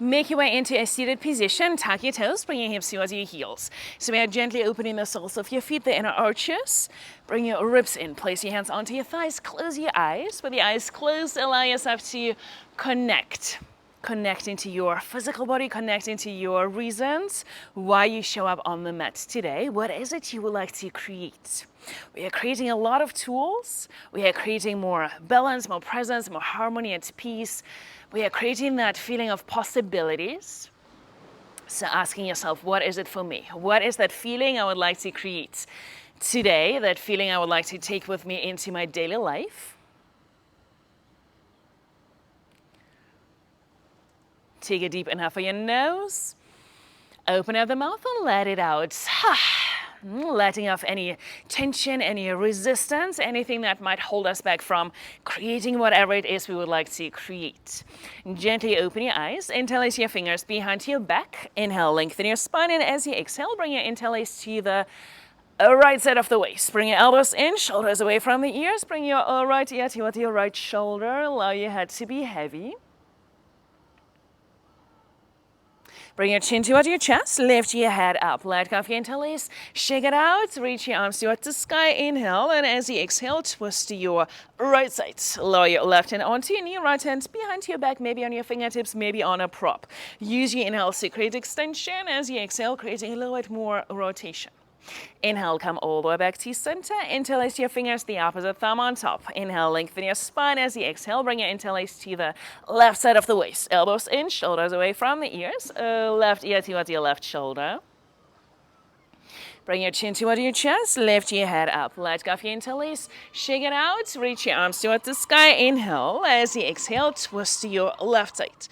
Make your way into a seated position. Tuck your toes, bring your hips towards your heels. So we are gently opening the soles of your feet, the inner arches. Bring your ribs in. Place your hands onto your thighs. Close your eyes. With your eyes closed, allow yourself to connect. Connecting to your physical body, connecting to your reasons why you show up on the mat today. What is it you would like to create? We are creating a lot of tools. We are creating more balance, more presence, more harmony and peace. We are creating that feeling of possibilities. So asking yourself, what is it for me? What is that feeling I would like to create today? That feeling I would like to take with me into my daily life? Take a deep inhale for your nose. Open up the mouth and let it out. Letting off any tension, any resistance, anything that might hold us back from creating whatever it is we would like to create. Gently open your eyes. Interlace your fingers behind your back. Inhale, lengthen your spine. And as you exhale, bring your interlace to the right side of the waist. Bring your elbows in, shoulders away from the ears. Bring your right ear towards your right shoulder. Allow your head to be heavy. Bring your chin towards your chest, lift your head up, let go of your interlace, shake it out, reach your arms towards the sky, inhale, and as you exhale, twist to your right side. Lower your left hand onto your knee, right hand behind your back, maybe on your fingertips, maybe on a prop. Use your inhale to create extension, as you exhale, creating a little bit more rotation. Inhale, come all the way back to center. Interlace your fingers, the opposite thumb on top. Inhale, lengthen your spine. As you exhale, bring your interlace to the left side of the waist. Elbows in, shoulders away from the ears. Left ear towards your left shoulder. Bring your chin towards your chest. Lift your head up. Let go of your interlace. Shake it out. Reach your arms towards the sky. Inhale. As you exhale, twist to your left side.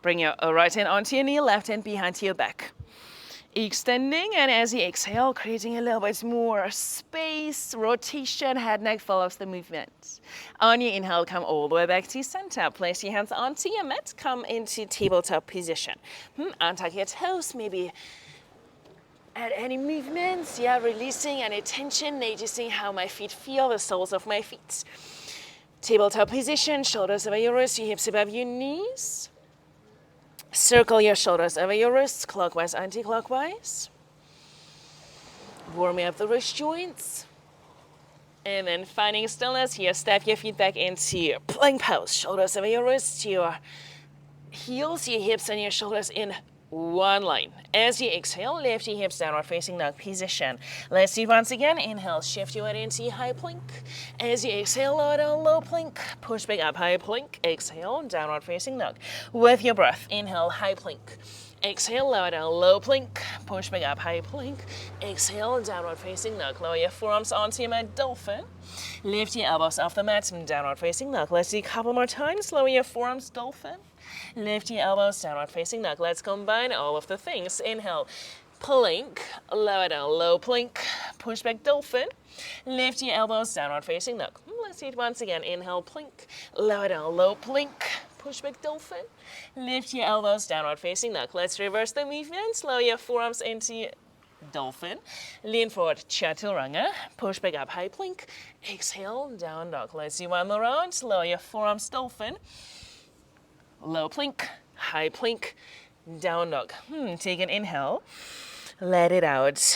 Bring your right hand onto your knee, left hand behind your back. Extending, and as you exhale, creating a little bit more space, rotation, head, neck follows the movement. On your inhale, come all the way back to center. Place your hands onto your mat, come into tabletop position. Untuck your toes, maybe add any movements, releasing any tension, noticing how my feet feel, the soles of my feet. Tabletop position, shoulders over your wrists, your hips above your knees. Circle your shoulders over your wrists, clockwise, anti-clockwise. Warming up the wrist joints. And then finding stillness here, step your feet back into plank pose. Shoulders over your wrists, your heels, your hips, and your shoulders in one line. As you exhale, lift your hips downward facing dog position. Let's do it once again. Inhale, shift your weight into high plank. As you exhale, lower down, low plank. Push back up, high plank. Exhale, downward facing dog. With your breath, inhale, high plank. Exhale, lower down, low plank. Push back up, high plank. Exhale, downward facing dog. Lower your forearms onto your mat, dolphin. Lift your elbows off the mat, downward facing dog. Let's do a couple more times. Lower your forearms, dolphin. Lift your elbows, downward facing dog. Let's combine all of the things. Inhale, plank, lower down, low plank, push back, dolphin. Lift your elbows, downward facing dog. Let's do it once again. Inhale, plank, lower down, low plank, push back, dolphin. Lift your elbows, downward facing dog. Let's reverse the movement. Lower your forearms into dolphin. Lean forward, chaturanga. Push back up, high plank. Exhale, down dog. Let's do one more round. Lower your forearms, dolphin. Low plank, high plank, down dog. Take an inhale. Let it out.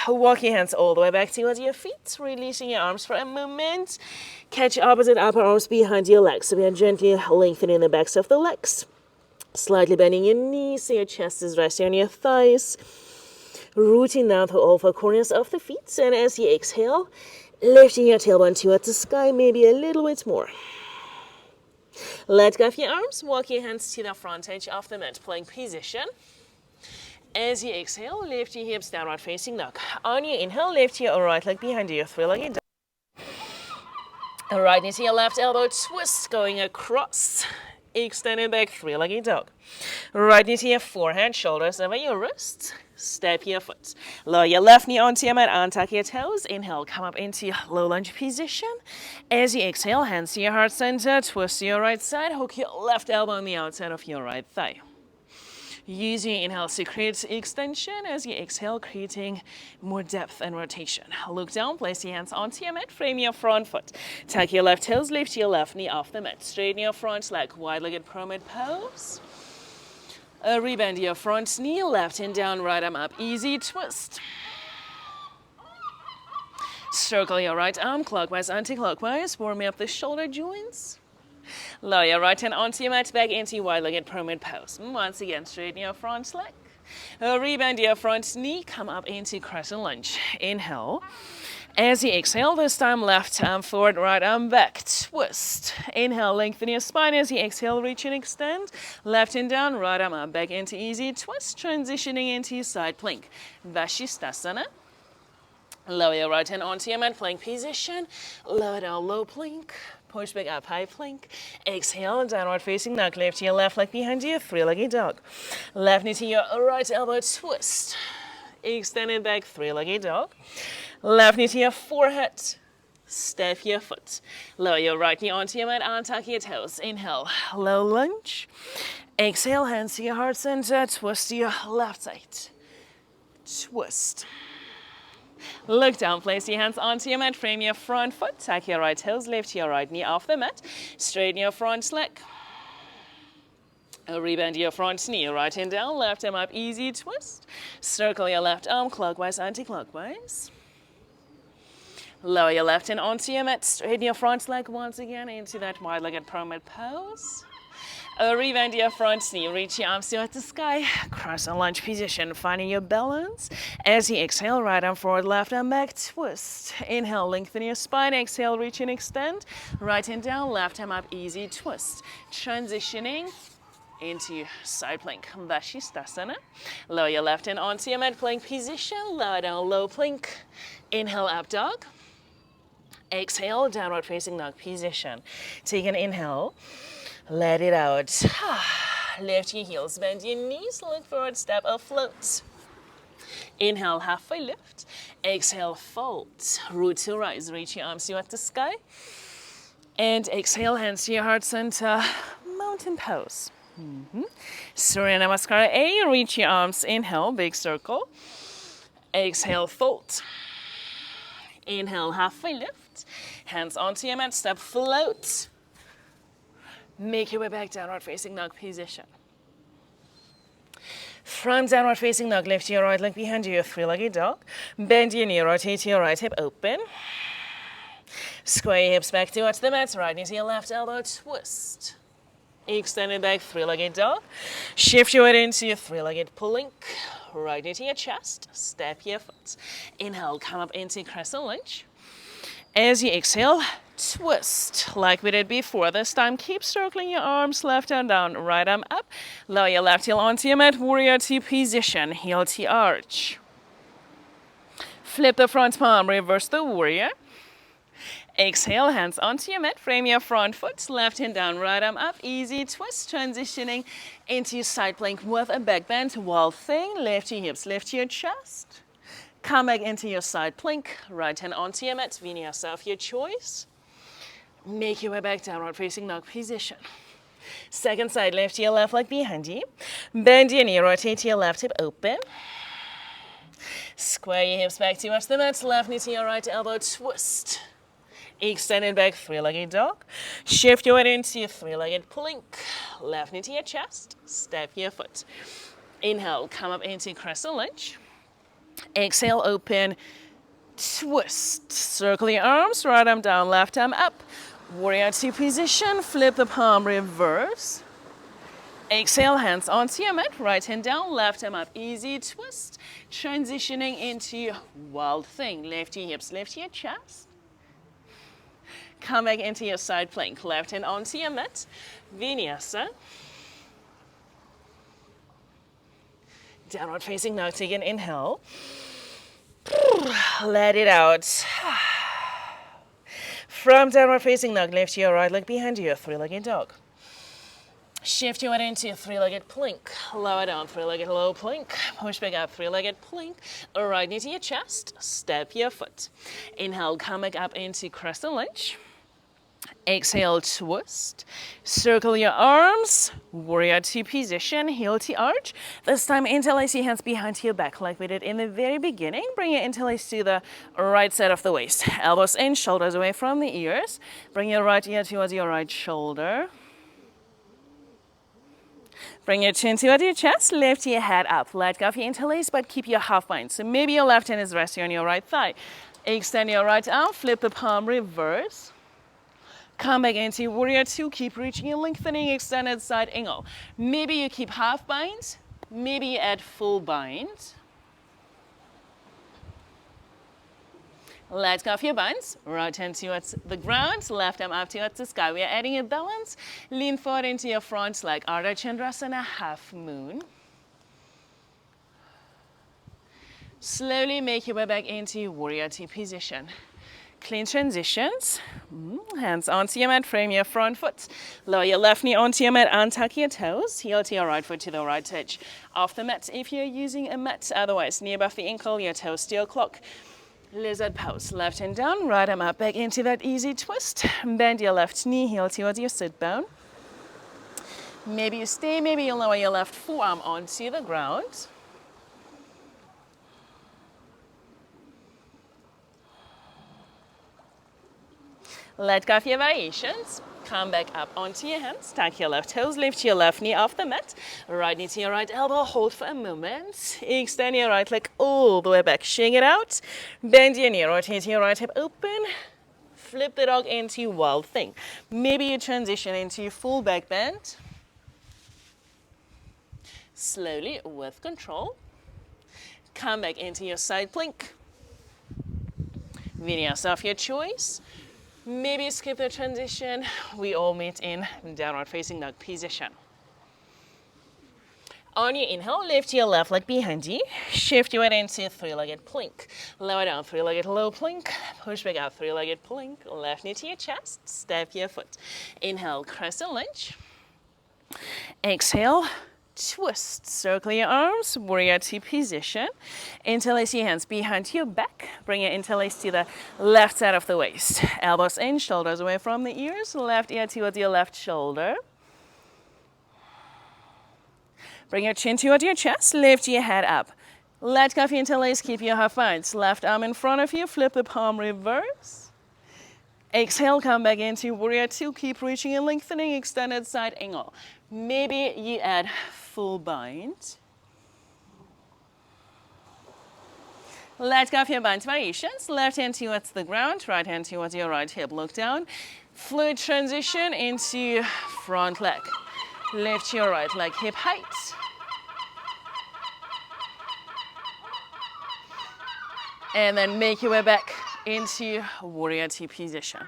Walk your hands all the way back towards your feet, releasing your arms for a moment. Catch opposite upper arms behind your legs. So we are gently lengthening the backs of the legs. Slightly bending your knees so your chest is resting on your thighs. Rooting down through all four corners of the feet. And as you exhale, lifting your tailbone towards the sky, maybe a little bit more. Let go of your arms, walk your hands to the front edge of the mat, plank position. As you exhale, lift your hips downward facing dog. On your inhale, lift your right leg behind you, three-legged dog. Right knee to your left elbow, twist going across. Extended back, three-legged dog. Right knee to your forehead, shoulders over your wrists. Step your foot. Lower your left knee onto your mat, untuck your toes. Inhale, come up into low lunge position. As you exhale, hands to your heart center, twist to your right side, hook your left elbow on the outside of your right thigh. Use your inhale to create extension. As you exhale, creating more depth and rotation. Look down, place your hands onto your mat, frame your front foot. Tuck your left toes, lift your left knee off the mat. Straighten your front leg, wide-legged pyramid pose. Rebend your front knee, left hand down, right arm up, easy twist. Circle your right arm clockwise, anti-clockwise, warming up the shoulder joints. Lower your right hand onto your mat, back into your wide-legged permanent pose. Once again, straighten your front leg. Rebend your front knee, come up into crescent lunge. Inhale. As you exhale, this time left arm forward, right arm back. Twist. Inhale, lengthen your spine. As you exhale, reach and extend. Left hand down, right arm up, back into easy twist. Transitioning into your side plank. Vashisthasana. Lower your right hand onto your mat, plank position. Lower down, low plank. Push back up, high plank. Exhale, downward facing dog. Lift to your left leg behind you, three-legged dog. Left knee to your right elbow, twist. Extended back, three-legged dog. Left knee to your forehead. Step your foot. Lower your right knee onto your mat, untuck your toes. Inhale, low lunge. Exhale, hands to your heart center. Twist to your left side. Twist. Look down, place your hands onto your mat, frame your front foot, tuck your right toes, lift your right knee off the mat, straighten your front leg. Rebend your front knee, right hand down, left arm up, easy twist. Circle your left arm clockwise, anti-clockwise. Lower your left hand onto your mat, straighten your front leg once again into that wide-legged permanent pose. Rebend your front knee, reach your arms towards the sky, cross and lunge position, finding your balance. As you exhale, right arm forward, left arm back, twist. Inhale, lengthen your spine, exhale, reach and extend. Right hand down, left arm up, easy twist. Transitioning into side plank, Vashisthasana. Lower your left hand onto your mat, plank position, lower down, low plank. Inhale, up dog. Exhale, downward facing dog position. Take an inhale. Let it out. Lift your heels, bend your knees, look forward, step or float. Inhale, halfway lift. Exhale, fold. Root to rise, reach your arms towards the sky. And exhale, hands to your heart center, mountain pose. Surya Namaskara A, reach your arms, inhale, big circle. Exhale, fold. Inhale, halfway lift. Hands onto your mat, step, float. Make your way back, downward facing dog position. From downward facing dog, lift your right leg behind you, three-legged dog. Bend your knee, rotate your right hip open. Square your hips back towards the mat, right knee to your left elbow, twist. Extended back, three-legged dog. Shift your weight into your three-legged plank. Right knee to your chest, step your foot. Inhale, come up into crescent lunge. As you exhale, twist like we did before. This time, keep circling your arms, left arm down, right arm up. Lower your left heel onto your mat, warrior two position, heel to arch. Flip the front palm, reverse the warrior. Exhale, hands onto your mat, frame your front foot, left hand down, right arm up, easy twist, transitioning into side plank with a back bend, wild thing, lift your hips, lift your chest. Come back into your side plank, right hand onto your mat, vinyasa of your choice. Make your way back, downward facing dog position. Second side, lift your left leg behind you. Bend your knee, rotate your left hip open. Square your hips back towards the mat, left knee to your right elbow, twist. Extended back, three-legged dog. Shift your weight into your three-legged plank. Left knee to your chest, step your foot. Inhale, come up into crescent lunge. Exhale, open, twist. Circle your arms, right arm down, left arm up. Warrior two position, flip the palm, reverse. Exhale, hands onto your mat, right hand down, left arm up, easy twist. Transitioning into wild thing. Lift your hips, lift your chest. Come back into your side plank, left hand onto your mat, vinyasa. Downward facing dog, take an inhale. Let it out. From downward facing dog, lift your right leg behind you, three-legged dog. Shift your weight into three-legged plank. Lower down, three-legged low plank. Push back up, three-legged plank. Right knee to your chest, step your foot. Inhale, come back up into crescent lunge. Exhale, twist. Circle your arms. Warrior two position, heel to arch. This time, interlace your hands behind your back like we did in the very beginning. Bring your interlace to the right side of the waist. Elbows in, shoulders away from the ears. Bring your right ear towards your right shoulder. Bring your chin toward your chest, lift your head up. Let go of your interlace, but keep your half bind. So maybe your left hand is resting on your right thigh. Extend your right arm, flip the palm, reverse. Come back into warrior two, keep reaching and lengthening, extended side angle. Maybe you keep half bind, maybe you add full bind. Let go of your binds, right hand towards the ground, left arm up towards the sky. We are adding a balance. Lean forward into your front leg, Ardha Chandrasana, half moon. Slowly make your way back into warrior two position. Clean transitions. Hands onto your mat, frame your front foot. Lower your left knee onto your mat, untuck your toes. Heel to your right foot to the right edge of the mat if you're using a mat. Otherwise, knee above the ankle, your toes to your clock. Lizard pose. Left hand down, right arm up, back into that easy twist. Bend your left knee, heel towards your sit bone. Maybe you stay, maybe you lower your left forearm onto the ground. Let go of your variations. Come back up onto your hands. Tuck your left toes. Lift your left knee off the mat. Right knee to your right elbow. Hold for a moment. Extend your right leg all the way back. Shake it out. Bend your knee. Rotate your right hip open. Flip the dog into wild thing. Maybe you transition into full back bend. Slowly, with control. Come back into your side plank. Vinyasa of your choice. Maybe skip the transition. We all meet in downward facing dog position. On your inhale, lift your left leg behind you. Shift your weight into three-legged plank. Lower down, three-legged low plank. Push back out, three-legged plank. Left knee to your chest. Step your foot. Inhale, crescent lunge. Exhale, twist. Circle your arms, warrior two position. Interlace your hands behind your back. Bring your interlace to the left side of the waist. Elbows in, shoulders away from the ears. Left ear towards your left shoulder. Bring your chin toward your chest. Lift your head up. Let go of your interlace. Keep your half binds. Left arm in front of you. Flip the palm reverse. Exhale, come back into warrior two. Keep reaching and lengthening, extended side angle. Maybe you add full bind. Let go of your bind variations. Left hand towards the ground, right hand towards your right hip. Look down. Fluid transition into front leg. Lift your right leg hip height. And then make your way back into warrior two position.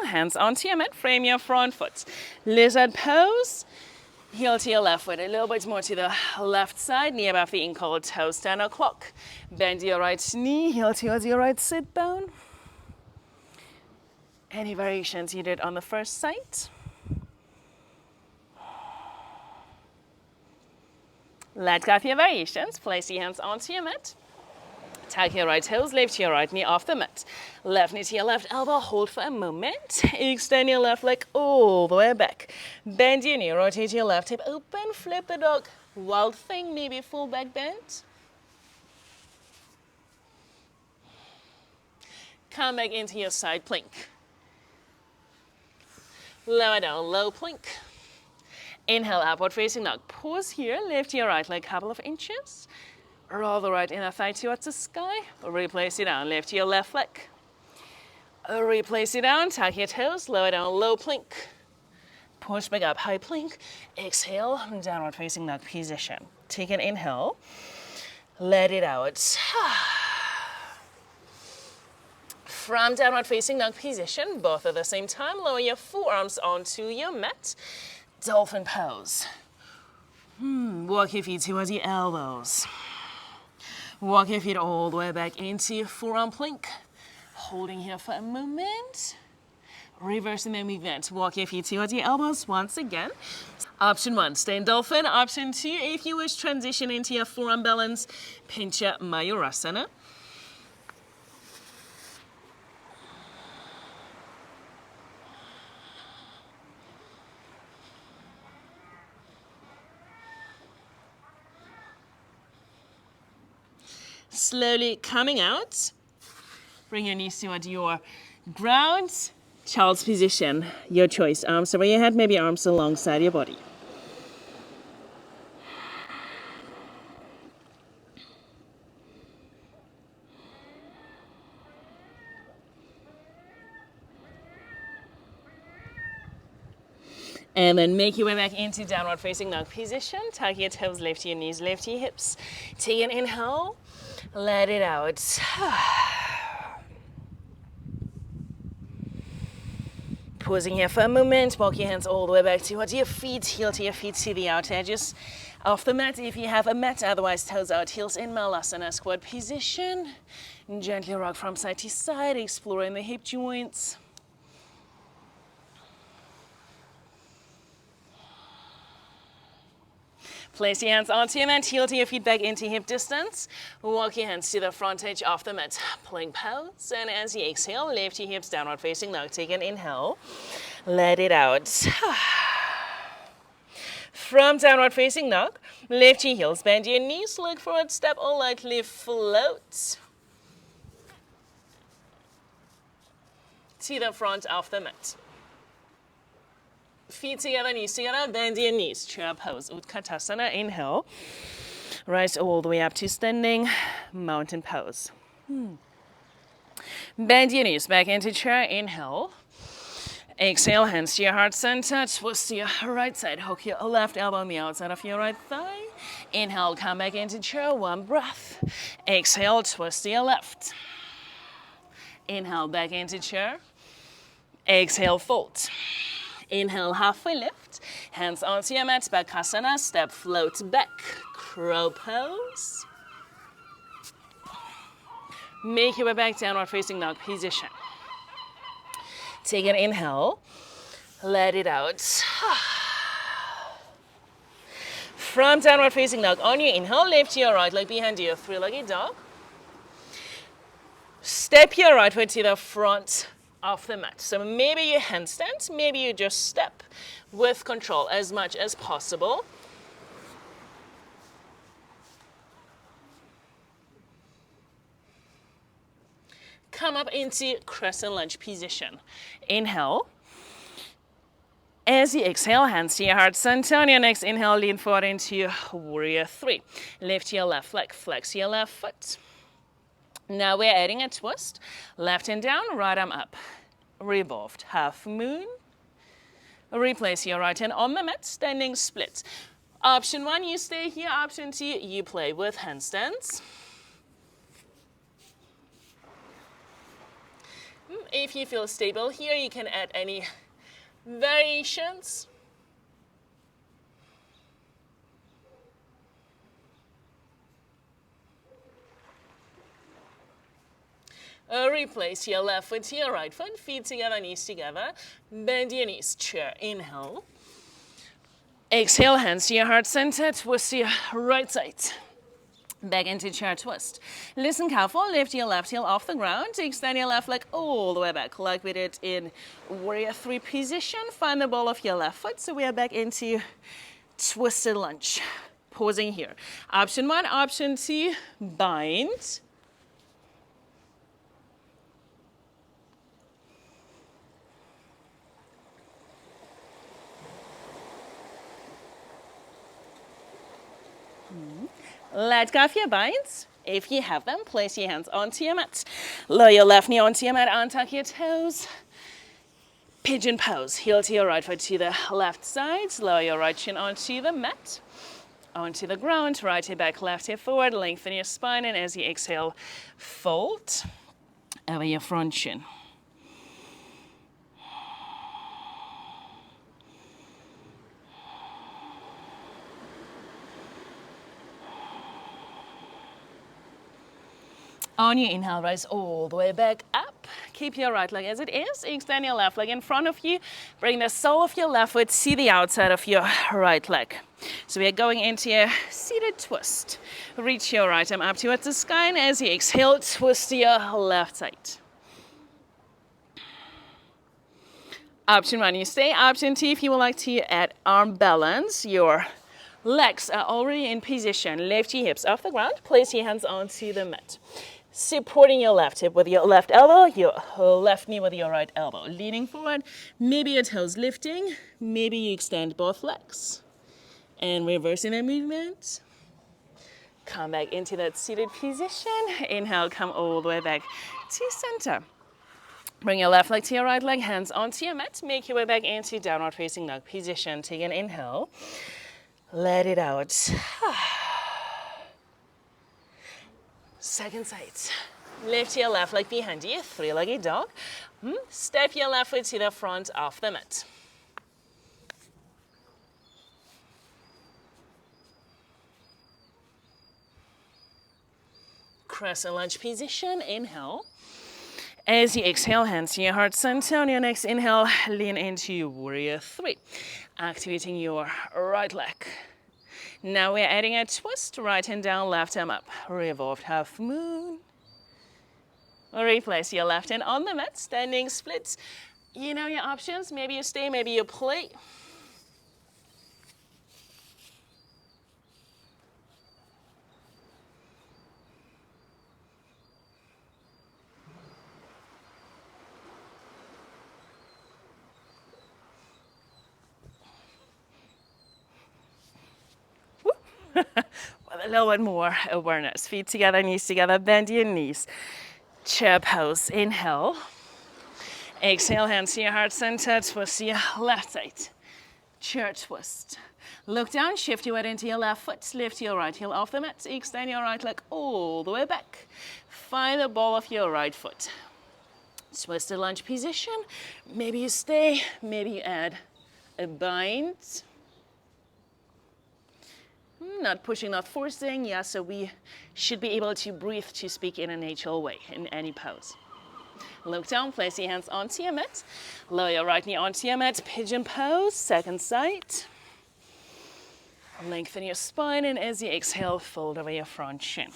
Hands onto your mat, frame your front foot. Lizard pose. Heel to your left foot, a little bit more to the left side, knee above the ankle, toes stand or clock. Bend your right knee, heel towards your right sit bone. Any variations you did on the first side? Let go of your variations. Place your hands onto your mat. Tuck your right toes, lift your right knee off the mat. Left knee to your left elbow, hold for a moment. Extend your left leg all the way back. Bend your knee, rotate your left hip open, flip the dog. Wild thing, maybe full back bend. Come back into your side plank. Lower down, low plank. Inhale, upward facing dog. Pause here, lift your right leg a couple of inches. Roll the right inner thigh towards the sky. Replace it down. Lift your left leg. Replace it down. Tuck your toes. Lower down. Low plank. Push back up. High plank. Exhale. Downward facing dog position. Take an inhale. Let it out. From downward facing dog position, both at the same time, lower your forearms onto your mat. Dolphin pose. Walk your feet towards your elbows. Walk your feet all the way back into forearm plank. Holding here for a moment. Reversing the movement. Walk your feet towards your elbows once again. Option one, stay in dolphin. Option two, if you wish, transition into your forearm balance, Pincha Mayurasana. Slowly coming out. Bring your knees toward your ground. Child's position, your choice. Arms over your head, maybe arms alongside your body. And then make your way back into downward facing dog position. Tuck your toes, lift your knees, lift your hips. Take an inhale, let it out. Pausing here for a moment, walk your hands all the way back towards your feet, heel to your feet, see the outer edges of the mat if you have a mat, otherwise toes out, heels in, Malasana squat position. Gently rock from side to side, exploring the hip joints. Place your hands onto your mat, heel to your feet back into hip distance. Walk your hands to the front edge of the mat. Plank pose, and as you exhale, lift your hips downward facing dog. Take an inhale, let it out. From downward facing dog, lift your heels, bend your knees, look forward, step or lightly float to the front of the mat. Feet together, knees together, bend your knees. Chair pose, Utkatasana, inhale. Rise all the way up to standing, mountain pose. Bend your knees back into chair, inhale. Exhale, hands to your heart center, twist to your right side. Hook your left elbow on the outside of your right thigh. Inhale, come back into chair, one breath. Exhale, twist to your left. Inhale, back into chair. Exhale, fold. Inhale, halfway lift. Hands onto your mat, Bakasana, step, float back. Crow pose. Make your way back, downward facing dog position. Take an inhale, let it out. From downward facing dog, on your inhale, lift your right leg behind you, three-legged dog. Step your right foot to the front of the mat. So maybe you handstand, maybe you just step with control as much as possible. Come up into crescent lunge position. Inhale. As you exhale, hands to your heart center. On your next inhale, lean forward into warrior three. Lift your left leg, flex your left foot. Now we're adding a twist. Left hand down, right arm up. Revolved, half moon. Replace your right hand on the mat, standing split. Option one, you stay here. Option two, you play with handstands. If you feel stable here, you can add any variations. Replace your left foot to your right foot, feet together, knees together. Bend your knees, chair, inhale. Exhale, hands to your heart center, twist to your right side. Back into chair twist. Listen careful, lift your left heel off the ground, extend your left leg all the way back like we did in warrior three position. Find the ball of your left foot, so we are back into twisted lunge. Pausing here. Option one, option two, bind. Let go of your binds. If you have them, place your hands onto your mat. Lower your left knee onto your mat, untuck your toes. Pigeon pose. Heel to your right foot to the left side. Lower your right shin onto the mat. Onto the ground. Right hip back, left hip forward. Lengthen your spine, and as you exhale, fold over your front shin. On your inhale, rise all the way back up. Keep your right leg as it is. Extend your left leg in front of you. Bring the sole of your left foot to the outside of your right leg. So we are going into a seated twist. Reach your right arm up towards the sky, and as you exhale, twist to your left side. Option one, you stay. Option two, if you would like to add arm balance, your legs are already in position. Lift your hips off the ground. Place your hands onto the mat. Supporting your left hip with your left elbow, your left knee with your right elbow. Leaning forward, maybe your toes lifting, maybe you extend both legs. And reversing the movement. Come back into that seated position. Inhale, come all the way back to center. Bring your left leg to your right leg, hands onto your mat. Make your way back into downward facing dog position. Take an inhale. Let it out. Second side. Lift your left leg behind you, three-legged dog. Step your left foot to the front of the mat. Crescent lunge position, inhale. As you exhale, hands to your heart center. On your next inhale, lean into warrior three, activating your right leg. Now we're adding a twist, right hand down, left arm up. Revolved half moon. Replace your left hand on the mat, standing splits. You know your options. Maybe you stay, maybe you play. With a little bit more awareness. Feet together, knees together, bend your knees. Chair pose, inhale. Exhale, hands to your heart center, twist to your left side. Chair twist. Look down, shift your weight into your left foot, lift your right heel off the mat, extend your right leg all the way back. Find the ball of your right foot. Twisted lunge position. Maybe you stay, maybe you add a bind. Not pushing, not forcing. Yeah, so we should be able to breathe to speak in a natural way in any pose. Look down, place your hands onto your mat. Lower your right knee onto your mat. Pigeon pose, second side. Lengthen your spine, and as you exhale, fold over your front shin.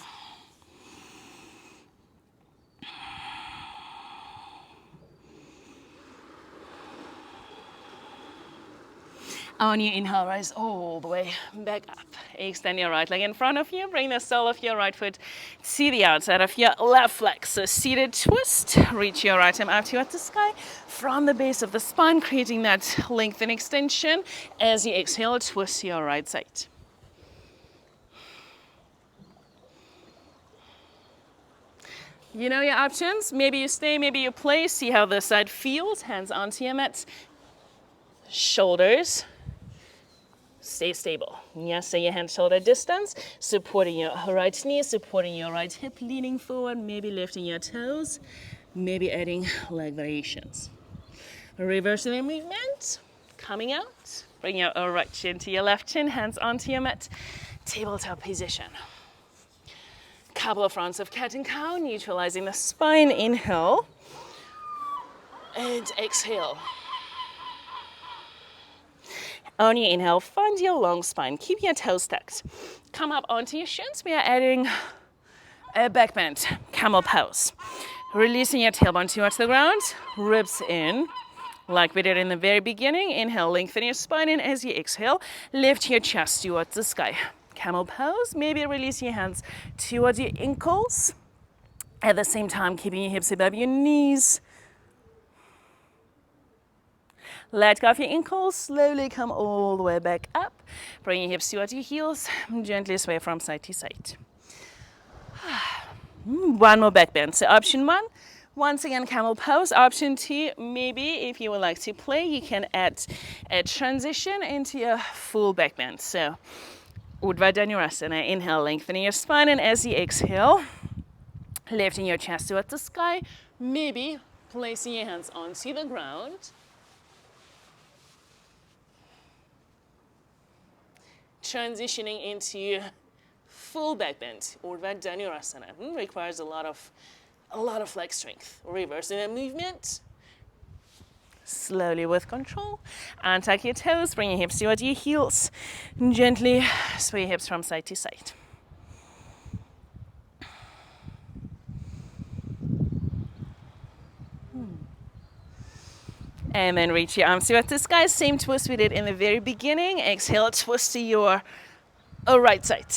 On your inhale, rise all the way back up. Extend your right leg in front of you. Bring the sole of your right foot to the outside of your left leg. So seated twist. Reach your right arm out towards the sky from the base of the spine, creating that length and extension. As you exhale, twist your right side. You know your options. Maybe you stay, maybe you play. See how the side feels. Hands onto your mat. Shoulders stay stable. Yes, so your hand shoulder distance, supporting your right knee, supporting your right hip, leaning forward, maybe lifting your toes, maybe adding leg variations. Reversing the movement, coming out, bring your right shin to your left shin, hands onto your mat, tabletop position. Couple of rounds of cat and cow, neutralizing the spine, inhale, and exhale. On your inhale, find your long spine. Keep your toes tucked. Come up onto your shins. We are adding a back bend, camel pose. Releasing your tailbone towards the ground, ribs in, like we did in the very beginning. Inhale, lengthen your spine, and as you exhale, lift your chest towards the sky. Camel pose. Maybe release your hands towards your ankles. At the same time, keeping your hips above your knees. Let go of your ankles, slowly come all the way back up. Bring your hips towards your heels, gently sway from side to side. One more back bend. So option one, once again, camel pose. Option two, maybe if you would like to play, you can add a transition into a full back bend. So Urdhva Dhanurasana, inhale, lengthening your spine, and as you exhale, lifting your chest towards the sky, maybe placing your hands onto the ground. Transitioning into full back bend, Urdhva Dhanurasana. Requires a lot of leg strength. Reversing the movement. Slowly with control. Untuck your toes, bring your hips towards your heels. Gently sway your hips from side to side. And then reach your arms towards the sky. Same twist we did in the very beginning. Exhale, twist to your right side.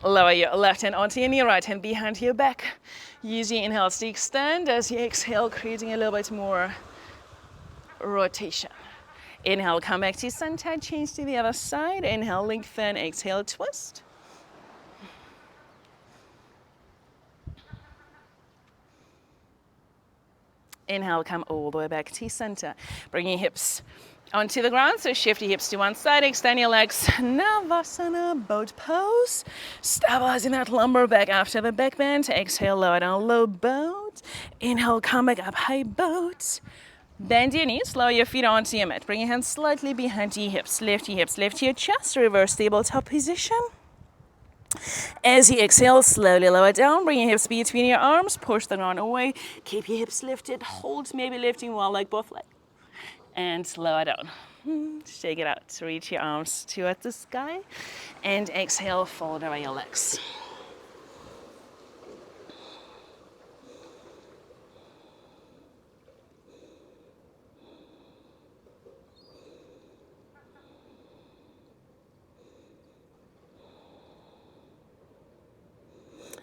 Lower your left hand onto your knee, right hand behind your back. Use your inhales to extend as you exhale, creating a little bit more rotation. Inhale, come back to center, change to the other side. Inhale, lengthen, exhale, twist. Inhale, come all the way back to center. Bring your hips onto the ground, so shift your hips to one side, extend your legs. Navasana, boat pose. Stabilizing that lumbar back after the back bend. Exhale, lower down, low boat. Inhale, come back up, high boat. Bend your knees, lower your feet onto your mat. Bring your hands slightly behind your hips. Lift your chest, reverse tabletop position. As you exhale, slowly lower down. Bring your hips between your arms. Push the ground away. Keep your hips lifted. Hold, maybe lifting one leg, both legs. And lower down. Shake it out. Reach your arms toward the sky. And exhale, fold away your legs.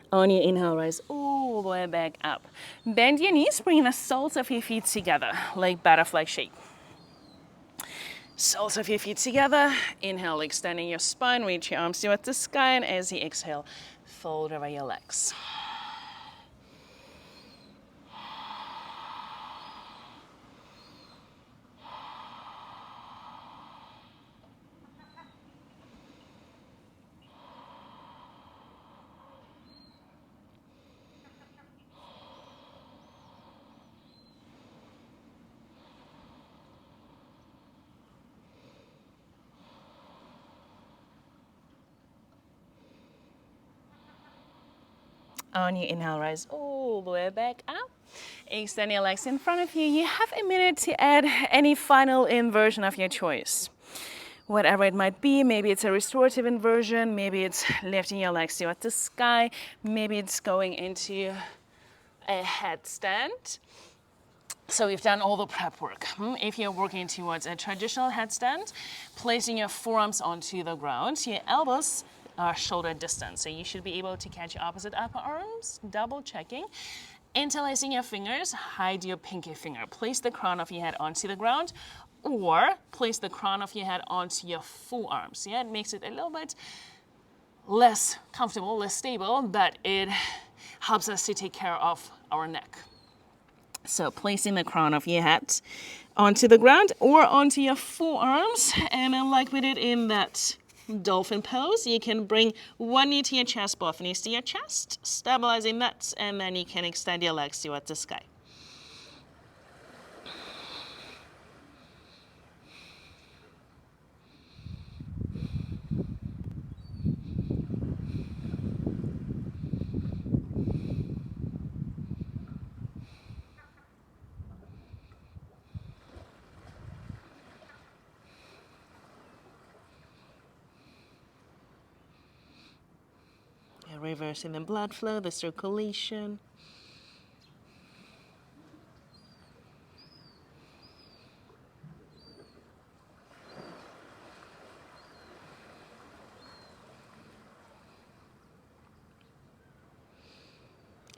On your inhale, rise all the way back up. Bend your knees, bring the soles of your feet together, like butterfly shape. Soles of your feet together. Inhale, extending your spine, reach your arms toward the sky, and as you exhale, fold over your legs. On your inhale, rise all the way back up. Extend your legs in front of you. You have a minute to add any final inversion of your choice. Whatever it might be, maybe it's a restorative inversion, maybe it's lifting your legs toward the sky, maybe it's going into a headstand. So we've done all the prep work. If you're working towards a traditional headstand, placing your forearms onto the ground, your elbows are shoulder distance. So you should be able to catch your opposite upper arms, double checking. Interlacing your fingers, hide your pinky finger. Place the crown of your head onto the ground, or place the crown of your head onto your forearms. Yeah, it makes it a little bit less comfortable, less stable, but it helps us to take care of our neck. So placing the crown of your head onto the ground or onto your forearms, and then like we did in that dolphin pose, you can bring one knee to your chest, both knees to your chest, stabilizing that, and then you can extend your legs towards the sky. Reversing the blood flow, the circulation.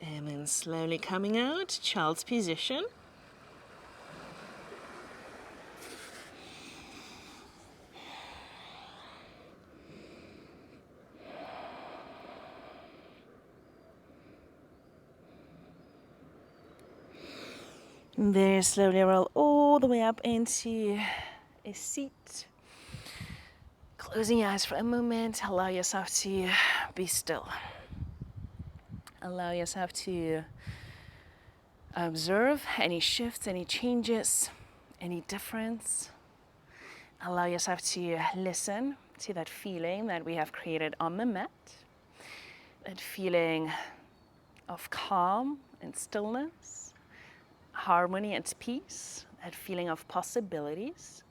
And then slowly coming out, child's position. There, slowly roll all the way up into a seat. Closing your eyes for a moment, allow yourself to be still. Allow yourself to observe any shifts, any changes, any difference. Allow yourself to listen to that feeling that we have created on the mat. That feeling of calm and stillness, harmony and peace, that feeling of possibilities.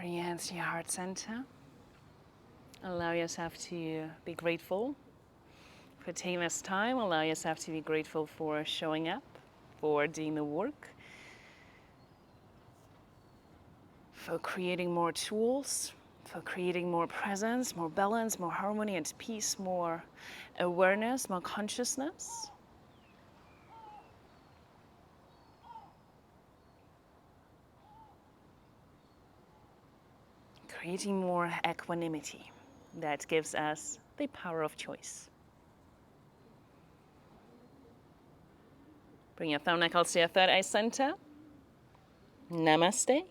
Bring your hands to your heart center. Allow yourself to be grateful for taking this time. Allow yourself to be grateful for showing up, for doing the work, for creating more tools, for creating more presence, more balance, more harmony and peace, more awareness, more consciousness. Creating more equanimity that gives us the power of choice. Bring your thumb knuckles to your third eye center. Namaste.